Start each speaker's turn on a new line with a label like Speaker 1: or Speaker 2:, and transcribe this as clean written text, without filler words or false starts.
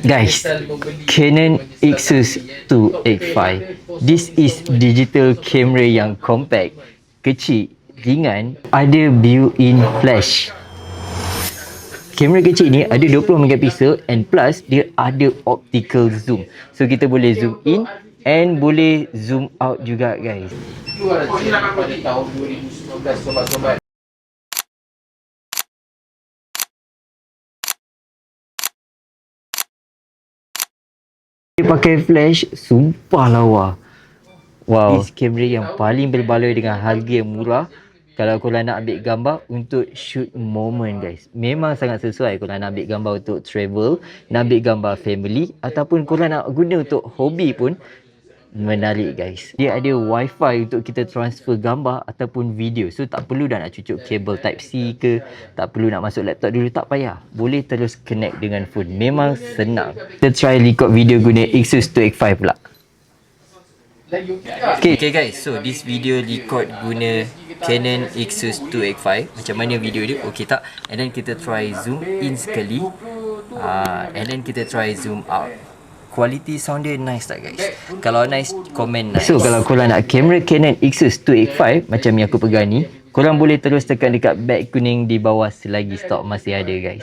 Speaker 1: Guys, Canon Exus 285. This is digital camera yang compact, kecil, ringan, ada built-in flash. Kamera kecil ni ada 20 megapiksel and plus dia ada optical zoom. So kita boleh zoom in and boleh zoom out juga guys.
Speaker 2: Pada tahun 2019 sobat-sobat.
Speaker 1: Dia pakai flash, sumpah lawa. Wow, this kamera yang paling berbaloi dengan harga yang murah. Kalau korang nak ambil gambar untuk shoot moment guys, memang sangat sesuai. Korang nak ambil gambar untuk travel, nak ambil gambar family, ataupun korang nak guna untuk hobi pun menarik guys. Dia ada wifi untuk kita transfer gambar ataupun video. So tak perlu dah nak cucuk kabel type C ke, tak perlu nak masuk laptop dulu, tak payah. Boleh terus connect dengan phone. Memang senang. Kita try record video guna Exus 285 pula. Okay guys, so this video record guna Canon Exus 285. Macam mana video dia, okey tak? And then kita try zoom in sekali, and then kita try zoom out. Quality sound dia nice tak guys? Kalau nice, komen nice. So kalau korang nak kamera Canon Exus 285 macam yang aku pegang ni, korang boleh terus tekan dekat beg kuning di bawah selagi stok masih ada guys.